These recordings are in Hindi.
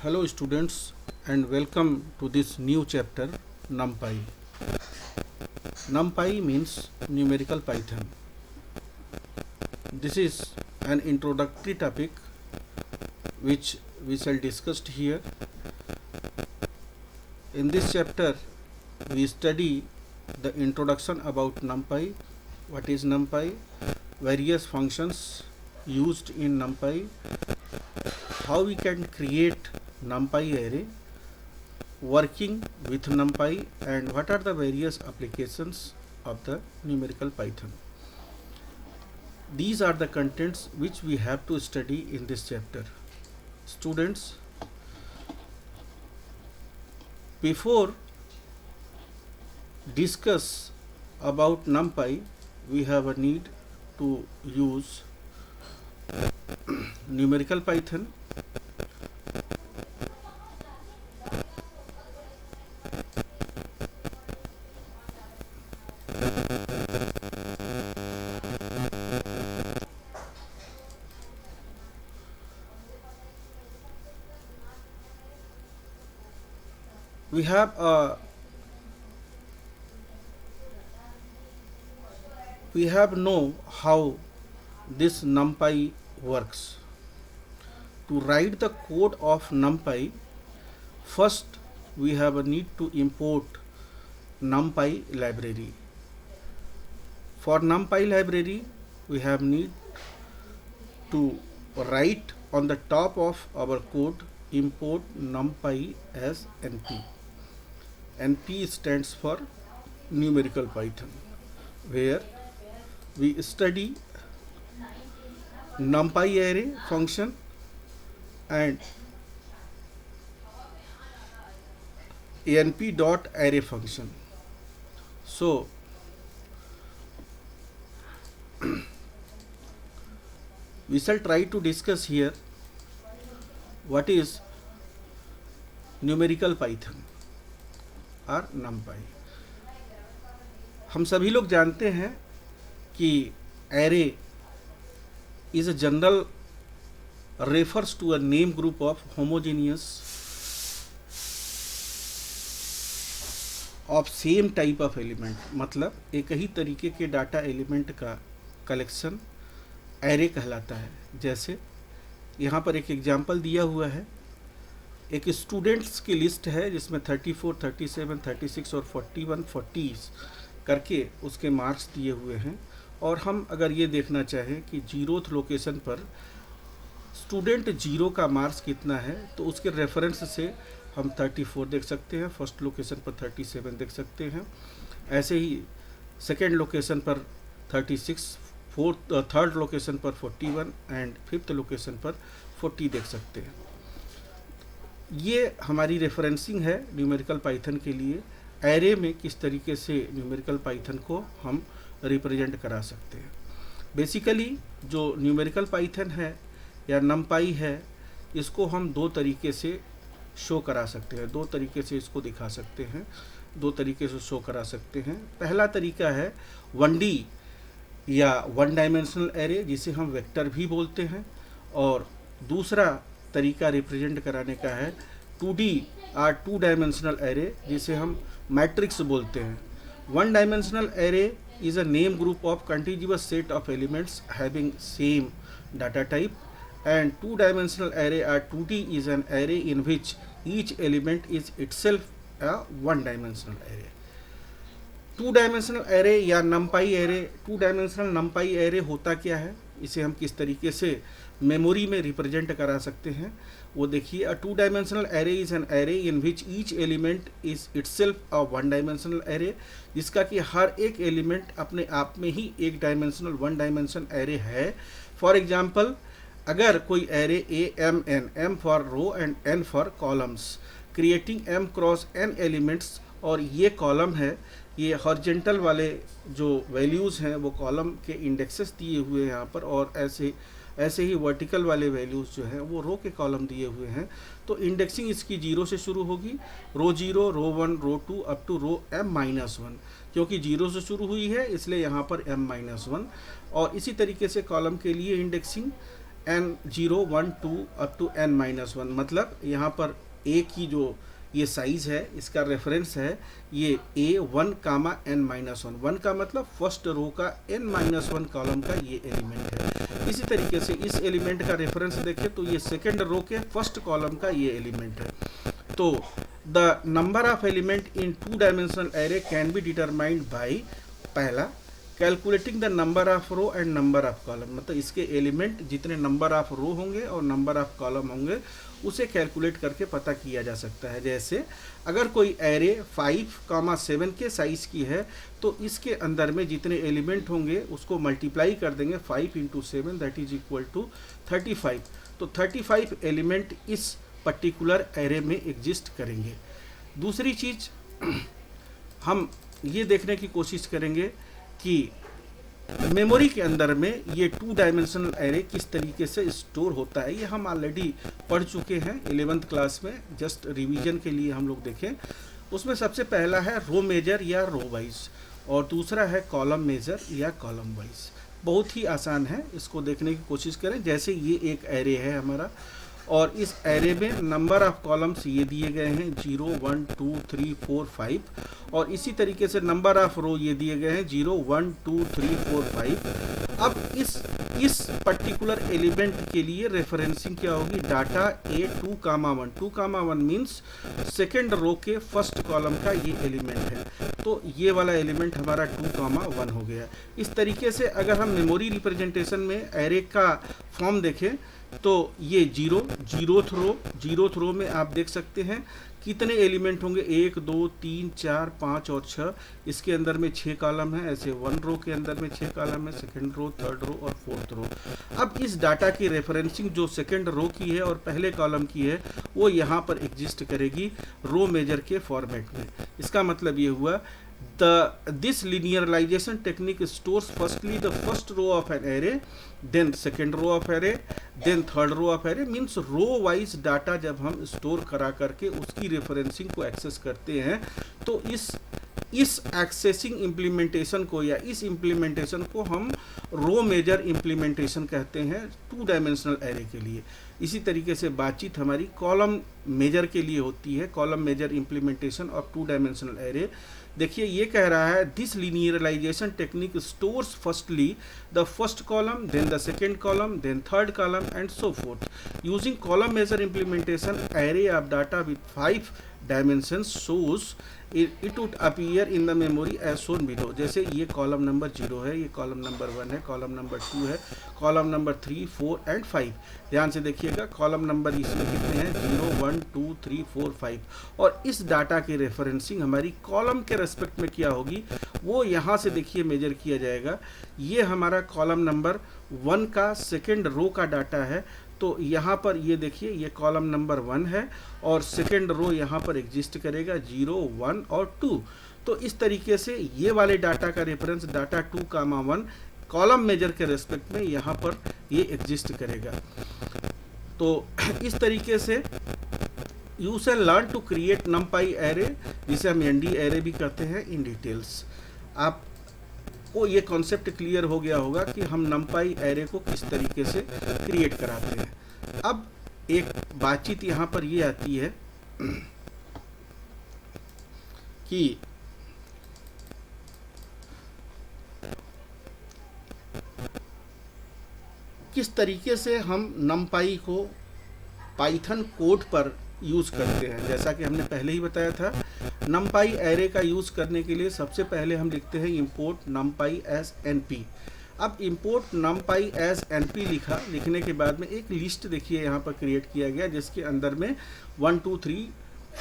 Hello students and welcome to this new chapter NumPy. NumPy means numerical Python. This is an introductory topic which we shall discuss here. In this chapter we study the introduction about NumPy, what is NumPy, various functions used in NumPy, how we can create NumPy array, working with NumPy, and what are the various applications of the numerical Python. These are the contents which we have to study in this chapter. Students, before discuss about NumPy, we have a need to use numerical Python. We have know how this NumPy works. To write the code of NumPy, first we have a need to import NumPy library. For NumPy library, we have need to write on the top of our code import NumPy as NP. NP stands for numerical Python, where we study NumPy array function and np.array function. So we shall try to discuss here what is numerical Python और NumPy. हम सभी लोग जानते हैं कि array is a general refers to a name group of homogeneous of same type of element. मतलब एक ही तरीके के डाटा एलिमेंट का कलेक्शन एरे कहलाता है. जैसे यहाँ पर एक एग्जाम्पल दिया हुआ है, एक स्टूडेंट्स की लिस्ट है जिसमें 34, 37, 36 और 41 40 करके उसके मार्क्स दिए हुए हैं. और हम अगर ये देखना चाहें कि 0th लोकेशन पर स्टूडेंट 0 का मार्क्स कितना है, तो उसके रेफरेंस से हम 34 देख सकते हैं, फर्स्ट लोकेशन पर 37 देख सकते हैं, ऐसे ही सेकेंड लोकेशन पर 36, थर्ड लोकेशन पर 41 एंड फिफ्थ लोकेशन पर 40 देख सकते हैं. ये हमारी रेफरेंसिंग है न्यूमेरिकल पाइथन के लिए. एरे में किस तरीके से न्यूमेरिकल पाइथन को हम रिप्रेजेंट करा सकते हैं. बेसिकली जो न्यूमेरिकल पाइथन है या NumPy है, इसको हम दो तरीके से शो करा सकते हैं, दो तरीके से इसको दिखा सकते हैं, दो तरीके से शो करा सकते हैं. पहला तरीका है 1D या वन डायमेंशनल एरे, जिसे हम वेक्टर भी बोलते हैं. और दूसरा तरीका रिप्रेजेंट कराने का है 2D और 2 डायमेंशनल एरे, जिसे हम मैट्रिक्स बोलते हैं. One dimensional array is a name group of contiguous set of elements having same data type, and 2-dimensional array or 2D is an array in which each element is itself a one-dimensional array. 2-dimensional array या NumPy array, 2-dimensional NumPy array होता क्या है, इसे हम किस तरीके से मेमोरी में रिप्रेजेंट करा सकते हैं वो देखिए. अ 2-dimensional array is an array in which each element is itself a one-dimensional array, जिसका कि हर एक एलिमेंट अपने आप में ही एक डायमेंशनल वन डायमेंशन एरे है. फॉर एग्जांपल, अगर कोई array m for row and n for columns, creating m cross n elements, और ये कॉलम है, ये हॉरिजेंटल वाले जो वैल्यूज़ हैं वो कॉलम के इंडेक्सेस दिए हुए हैं यहाँ पर, और ऐसे ही वर्टिकल वाले वैल्यूज़ जो हैं वो रो के कॉलम दिए हुए हैं. तो इंडेक्सिंग इसकी 0 से शुरू होगी, रो 0, रो 1, रो 2 अप टू रो m-1. क्योंकि 0 से शुरू हुई है इसलिए यहाँ पर m-1. और इसी तरीके से कॉलम के लिए indexing n0 1 2 up to n-1, मतलब यहाँ पर a की जो ये साइज है, इसका रेफरेंस है ये A1 कामा n-1। 1 का मतलब फर्स्ट रो का n-1 कॉलम का ये एलिमेंट है। इसी तरीके से इस एलिमेंट का रेफरेंस देखें तो ये सेकेंड रो के फर्स्ट कॉलम का ये एलिमेंट है। तो the number of element in 2 dimensional array can be determined by, पहला calculating the number of row and number of column, मतलब इसके एलिमेंट जितने नंबर ऑफ रो होंगे और नंबर ऑफ कॉलम होंगे उसे कैलकुलेट करके पता किया जा सकता है। जैसे अगर कोई एरे 5,7 के साइज की है तो इसके अंदर में जितने एलिमेंट होंगे उसको मल्टीप्लाई कर देंगे 5 × 7 दैट इज इक्वल टू 35। तो 35 एलिमेंट इस पर्टिकुलर एरे में एग्जिस्ट करेंगे। दूसरी चीज़ हम ये देखने की कोशिश करेंगे कि मेमोरी के अंदर में ये 2 डायमेंशनल एरे किस तरीके से स्टोर होता है। ये हम ऑलरेडी पढ़ चुके हैं 11th क्लास में, जस्ट रिवीजन के लिए हम लोग देखें। उसमें सबसे पहला है रो मेजर या रो वाइज और दूसरा है कॉलम मेजर या कॉलम वाइज। बहुत ही आसान है, इसको देखने की कोशिश करें। जैसे ये एक एरे है हमारा और इस एरे में नंबर ऑफ कॉलम्स ये दिए गए हैं 0 1 2 3 4 5 और इसी तरीके से नंबर ऑफ रो ये दिए गए हैं 0 1 2 3 4 5। अब इस पर्टिकुलर एलिमेंट के लिए रेफरेंसिंग क्या होगी, data A2, 2,1 means second row के फर्स्ट कॉलम का ये एलिमेंट है। तो ये वाला एलिमेंट हमारा 2,1 हो गया। इस तरीके से अगर हम मेमोरी रिप्रेजेंटेशन में एरे का फॉर्म देखें तो ये जीरोथ रो में आप देख सकते हैं कितने एलिमेंट होंगे, 1 2 3 4 5 और 6। इसके अंदर में 6 कॉलम है। ऐसे 1 रो के अंदर में 6 कॉलम है, सेकंड रो, थर्ड रो और फोर्थ रो। अब इस डाटा की रेफरेंसिंग जो सेकंड रो की है और पहले कॉलम की है वो यहाँ पर एग्जिस्ट करेगी रो मेजर के फॉर्मेट में। इसका मतलब ये हुआ this linearization technique stores firstly the first row of an array, then second row of array, then third row of array, means row wise data जब हम स्टोर करा करके उसकी रेफरेंसिंग को एक्सेस करते हैं तो इस एक्सेसिंग इम्प्लीमेंटेशन को या इस इम्प्लीमेंटेशन को हम रो मेजर इम्प्लीमेंटेशन कहते हैं 2 डायमेंशनल एरे के लिए। इसी तरीके से बातचीत हमारी कॉलम मेजर के लिए होती है, column major implementation of 2 dimensional array. देखिए ये कह रहा है this linearisation technique stores firstly the first column, then the second column, then third column and so forth. Using column major implementation array of data with 5 dimensions shows it would appear in the memory as shown below। जैसे ये कॉलम नंबर 0 है, ये कॉलम नंबर 1 है, कॉलम नंबर 2 है, कॉलम नंबर 3 4 एंड 5। ध्यान से देखिएगा कॉलम नंबर इसमें कितने हैं, 0 1 2 3 4 5। और इस डाटा की रेफरेंसिंग हमारी कॉलम के रेस्पेक्ट में क्या होगी वो यहाँ से देखिए मेजर किया जाएगा। ये हमारा कॉलम नंबर 1 का सेकेंड रो का डाटा है। तो यहाँ पर ये देखिए ये कॉलम नंबर 1 है और सेकेंड रो यहाँ पर एग्जिस्ट करेगा 0 1 और 2। तो इस तरीके से ये वाले डाटा का रेफरेंस डाटा 2,1 कॉलम मेजर के रेस्पेक्ट में यहाँ पर ये एग्जिस्ट करेगा। तो इस तरीके से you can learn to create NumPy array, जिसे हम ND एरे भी कहते हैं, इन डिटेल्स। आपको ये कॉन्सेप्ट क्लियर हो गया होगा कि हम नमपाई एरे को किस तरीके से क्रिएट कराते हैं। अब एक बातचीत यहाँ पर ये आती है कि किस तरीके से हम नमपाई को पाइथन कोड पर यूज़ करते हैं। जैसा कि हमने पहले ही बताया था, नमपाई एरे का यूज़ करने के लिए सबसे पहले हम लिखते हैं इंपोर्ट नमपाई एज NP। अब इंपोर्ट नमपाई एज NP लिखने के बाद में एक लिस्ट देखिए यहाँ पर क्रिएट किया गया जिसके अंदर में 1 2 3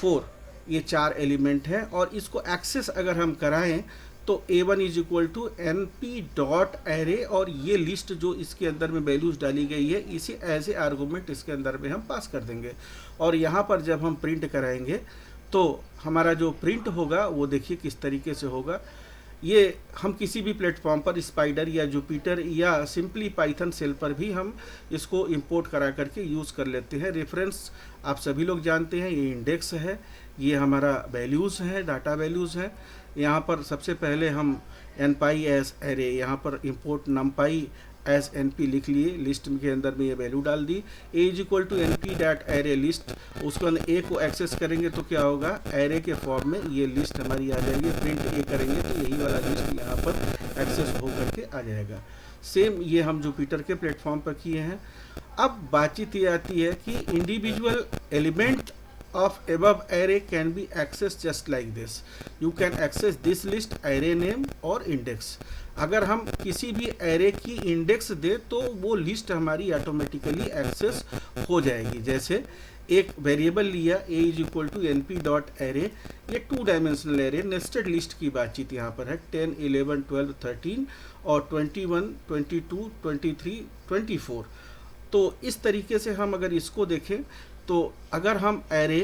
4 ये 4 एलिमेंट हैं और इसको एक्सेस अगर हम कराएं तो A1 is equal to NP dot array और ये लिस्ट जो इसके अंदर में वैल्यूज़ डाली गई है इसे एज ए आर्गूमेंट इसके अंदर में हम पास कर देंगे। और यहाँ पर जब हम प्रिंट कराएंगे तो हमारा जो प्रिंट होगा वो देखिए किस तरीके से होगा। ये हम किसी भी प्लेटफॉर्म पर स्पाइडर या जुपिटर या सिंपली पाइथन सेल पर भी हम इसको इंपोर्ट करा करके यूज़ कर लेते हैं। रेफरेंस आप सभी लोग जानते हैं, ये इंडेक्स है, ये हमारा वैल्यूज़ हैं, डाटा वैल्यूज़ हैं। यहाँ पर सबसे पहले हम NPy एज एरे, यहाँ पर import numpy as N P लिख लिए, लिस्ट के अंदर में ये वैल्यू डाल दी, A is equal to N P dot array list, उसके अंदर ए को एक्सेस करेंगे तो क्या होगा, एरे के फॉर्म में ये लिस्ट हमारी आ जाएगी, प्रिंट ए करेंगे तो यही वाला लिस्ट यहाँ पर एक्सेस हो करके आ जाएगा। सेम ये हम जुपिटर के प्लेटफॉर्म पर किए हैं। अब बातचीत ये आती है कि individual element of above array can be accessed just like this. You can access this list array name और index। अगर हम किसी भी array की index दे तो वो लिस्ट हमारी ऑटोमेटिकली एक्सेस हो जाएगी। जैसे एक वेरिएबल लिया a is equal to N P dot array, ये 2 डायमेंशनल एरे नेस्टेड लिस्ट की बातचीत यहाँ पर है, 10, 11, 12, 13 और 21, 22, 23, 24। तो इस तरीके से हम अगर इसको देखें तो अगर हम एरे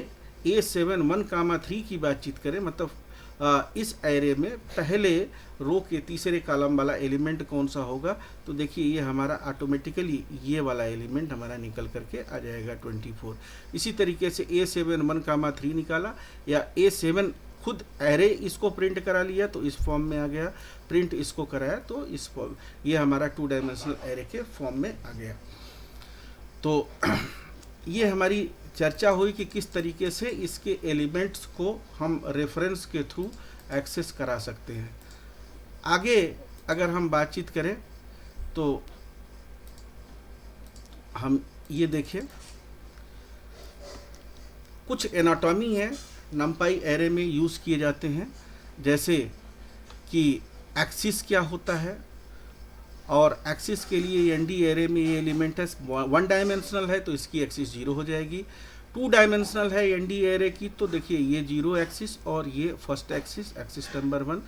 A7 1, 3 की बातचीत करें, मतलब इस एरे में पहले रो के तीसरे कॉलम वाला एलिमेंट कौन सा होगा, तो देखिए ये हमारा ऑटोमेटिकली ये वाला एलिमेंट हमारा निकल करके आ जाएगा 24। इसी तरीके से A7 1, 3 निकाला, या A7 खुद एरे इसको प्रिंट करा लिया तो इस फॉर्म में आ गया, प्रिंट इसको कराया तो इस फॉर्म, ये हमारा 2 डायमेंशनल एरे के फॉर्म में आ गया। तो ये हमारी चर्चा हुई कि किस तरीके से इसके एलिमेंट्स को हम रेफरेंस के थ्रू एक्सेस करा सकते हैं। आगे अगर हम बातचीत करें तो हम ये देखें, कुछ एनाटॉमी है नमपाई एरे में यूज़ किए जाते हैं, जैसे कि एक्सिस क्या होता है, और एक्सिस के लिए एनडी एरे में ये एलिमेंट है 1 डायमेंशनल है तो इसकी एक्सिस 0 हो जाएगी। 2 डायमेंशनल है एनडी एरे की तो देखिए ये 0 एक्सिस और ये first axis, axis number 1।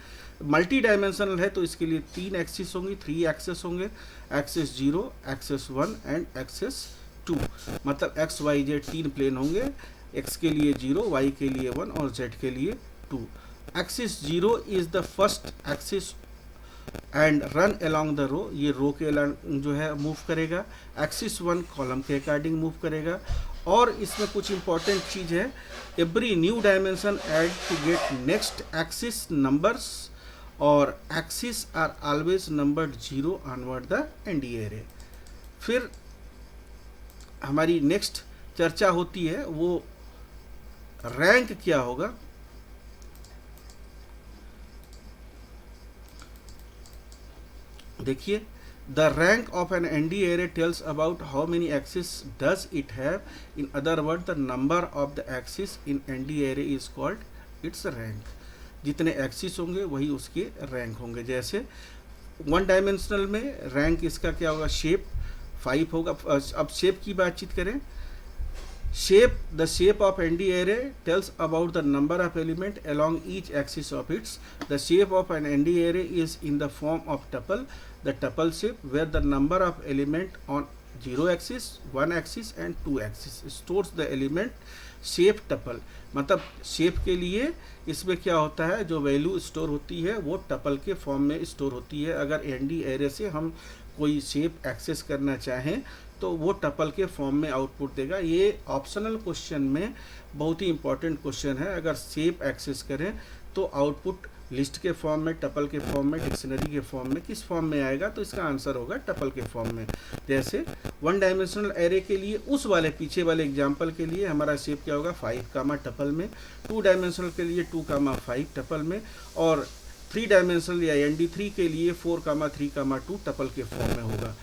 Multi dimensional है तो इसके लिए 3 एक्सिस होंगी, 3 एक्सिस होंगे, एक्सिस 0, एक्सिस 1 एंड एक्सिस 2। मतलब एक्स वाई जेड 3 प्लेन होंगे, एक्स के लिए 0, वाई के लिए 1 और जेड के लिए 2। Axis 0 is the first axis and run along the row, ये रो के अलॉन्ग जो है मूव करेगा। एक्सिस 1 कॉलम के अकॉर्डिंग मूव करेगा। और इसमें कुछ इंपॉर्टेंट चीज़ है, every new dimension add to get next axis numbers और axis are always numbered 0 onward the ND array. फिर हमारी नेक्स्ट चर्चा होती है वो रैंक क्या होगा। देखिए, the rank of an ND array tells about how many axis does it have, in other word the number of the axis in ND array is called its rank. जितने एक्सिस होंगे वही उसके रैंक होंगे। जैसे 1 डायमेंशनल में रैंक इसका क्या होगा, शेप 5 होगा। अब शेप की बातचीत करें, shape, the shape of ND array tells about the number of element along each axis of its. The shape of an ND array is in the form of tuple, the tuple shape, where the number of element on 0 axis, 1 axis and 2 axis stores the element shape tuple। मतलब शेप के लिए इसमें क्या होता है, जो वैल्यू स्टोर होती है वो टपल के फॉर्म में स्टोर होती है। अगर एनडी एरे से हम कोई शेप एक्सेस करना चाहें तो वो टपल के फॉर्म में आउटपुट देगा। ये ऑप्शनल क्वेश्चन में बहुत ही इंपॉर्टेंट क्वेश्चन है। अगर शेप एक्सेस करें तो आउटपुट लिस्ट के फॉर्म में, टपल के फॉर्म में, डिक्शनरी के फॉर्म में, किस फॉर्म में आएगा, तो इसका आंसर होगा टपल के फॉर्म में। जैसे 1 डायमेंशनल एरे के लिए उस वाले पीछे वाले एग्जाम्पल के लिए हमारा शेप क्या होगा, 5 कामा टपल में। 2 डायमेंशनल के लिए 2 कामा 5 टपल में, और 3 डायमेंशनल या ND3 के लिए 4 कामा 3 कामा 2 टपल के फॉर्म में होगा।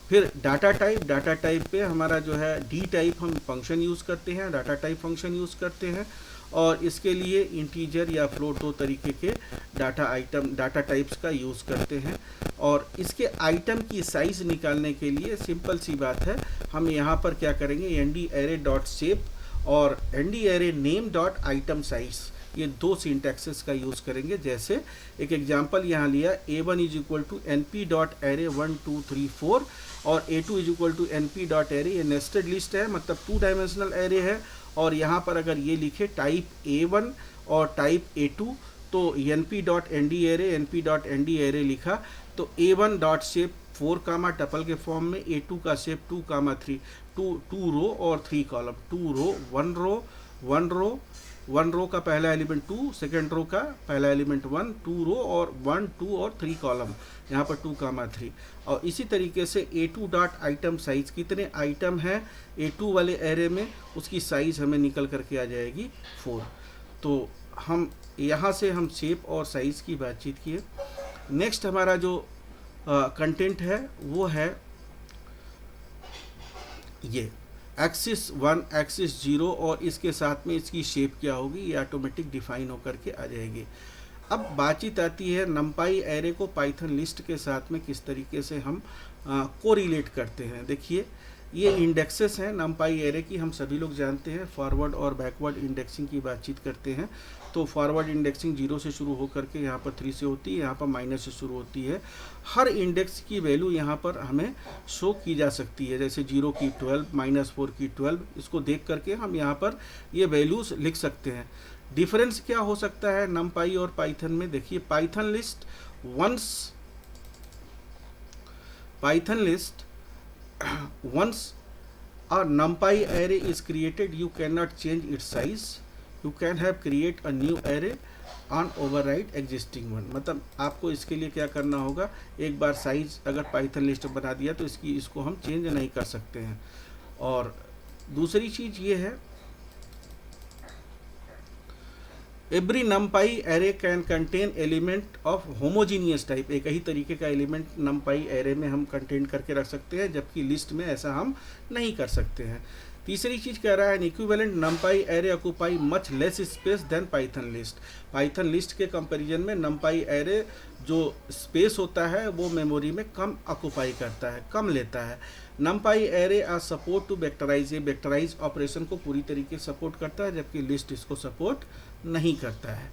फिर डाटा टाइप पे हमारा जो है डी टाइप हम फंक्शन यूज़ करते हैं, डाटा टाइप फंक्शन यूज़ करते हैं, और इसके लिए इंटीजर या फ्लोट 2 तरीके के डाटा टाइप्स का यूज़ करते हैं। और इसके आइटम की साइज़ निकालने के लिए सिंपल सी बात है, हम यहाँ पर क्या करेंगे, एनडी एरे डॉट शेप और ND array name dot item size, ये 2 सिंटैक्सेस का यूज़ करेंगे। जैसे एक एग्जांपल यहाँ लिया, A1 is equal to NP dot array 1 2 3 4 और A2 is equal to NP dot array, ये नेस्टेड लिस्ट है, मतलब 2 डायमेंशनल एरे है। और यहाँ पर अगर ये लिखे टाइप A1 और टाइप A2 तो NP dot ND array, NP dot ND array लिखा तो A1 डॉट शेप 4 कामा टपल के फॉर्म में, A2 का शेप 2 कामा 3, 2 रो और 3 कॉलम, 2 रो 1 रो 1 रो वन रो का पहला एलिमेंट 2, सेकेंड रो का पहला एलिमेंट 1, 2 रो और 1, 2 और 3 कॉलम, यहाँ पर 2, 3। और इसी तरीके से A2 डॉट आइटम साइज, कितने आइटम हैं A2 वाले एरे में, उसकी साइज हमें निकल करके आ जाएगी 4। तो हम यहाँ से हम शेप और साइज की बातचीत किए। नेक्स्ट हमारा जो कंटेंट है वो है ये एक्सिस 1, एक्सिस 0 और इसके साथ में इसकी शेप क्या होगी, ये ऑटोमेटिक डिफाइन होकर के आ जाएगी। अब बातचीत आती है नंपाई एरे को पाइथन लिस्ट के साथ में किस तरीके से हम कोरिलेट करते हैं। देखिए ये इंडेक्सेस हैं नंपाई एरे की, हम सभी लोग जानते हैं। फॉरवर्ड और बैकवर्ड इंडेक्सिंग की बातचीत करते हैं तो फॉरवर्ड इंडेक्सिंग 0 से शुरू होकर के यहाँ पर 3 से होती है, यहाँ पर माइनस से शुरू होती है। हर इंडेक्स की वैल्यू यहाँ पर हमें शो की जा सकती है, जैसे 0 की 12, -4 की 12, इसको देख करके हम यहाँ पर ये वैल्यूज़ लिख सकते हैं। डिफरेंस क्या हो सकता है नंपाई और पाइथन में? देखिए Python list once a numpy array is created, you cannot change its size. You can have create a new array and override existing one. मतलब आपको इसके लिए क्या करना होगा, एक बार साइज अगर पाइथन लिस्ट बना दिया तो इसको हम चेंज नहीं कर सकते हैं। और दूसरी चीज ये है every नंपाई array can contain element of homogeneous type, एक ही तरीके का एलिमेंट नंपाई एरे में हम कंटेन करके रख सकते हैं, जबकि लिस्ट में ऐसा हम नहीं कर सकते हैं। तीसरी चीज कह रहा है an equivalent NumPy array occupy much less space than Python list. Python list के कंपैरिजन में नंपाई एरे जो स्पेस होता है वो मेमोरी में कम ऑक्यूपाई करता है, कम लेता है। NumPy array are support to vectorize, ये वेक्टराइज ऑपरेशन को पूरी तरीके से सपोर्ट करता है, जबकि लिस्ट इसको सपोर्ट नहीं करता है।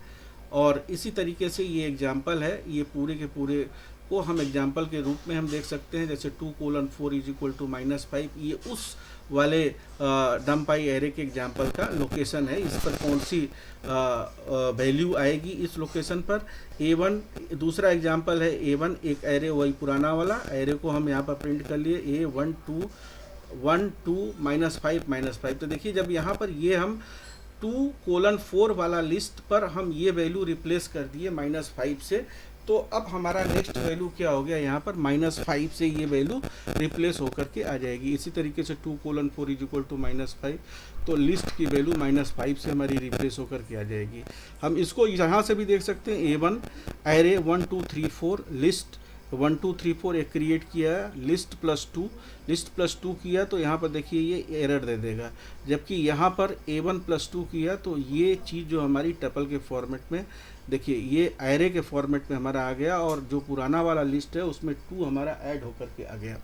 और इसी तरीके से ये एग्जाम्पल है, ये पूरे के पूरे को हम एग्जाम्पल के रूप में हम देख सकते हैं, जैसे 2:4 = -5, ये उस वाले नंपाई एरे के एग्जाम्पल का लोकेशन है। इस पर कौन सी वैल्यू आएगी इस लोकेशन पर। A1 दूसरा एग्जाम्पल है, A1 एक एरे, वही पुराना वाला एरे को हम यहाँ पर प्रिंट कर लिए, A1 2 1 2 -5 तो देखिए जब यहाँ पर ये हम 2:4 वाला लिस्ट पर हम ये वैल्यू रिप्लेस कर दिए -5 से, तो अब हमारा नेक्स्ट वैल्यू क्या हो गया, यहाँ पर -5 से ये वैल्यू रिप्लेस होकर के आ जाएगी। इसी तरीके से 2:4 = -5, तो लिस्ट की वैल्यू -5 से हमारी रिप्लेस होकर के आ जाएगी। हम इसको यहाँ से भी देख सकते हैं, A1 एरे 1 2 3 4 लिस्ट 1 2 3 4 एक क्रिएट किया, लिस्ट प्लस टू किया, तो यहाँ पर देखिए ये एरर दे देगा। जबकि यहाँ पर A1 + 2 किया तो ये चीज़ जो हमारी टपल के फॉर्मेट में, देखिए ये एरे के फॉर्मेट में हमारा आ गया, और जो पुराना वाला लिस्ट है उसमें 2 हमारा ऐड होकर के आ गया।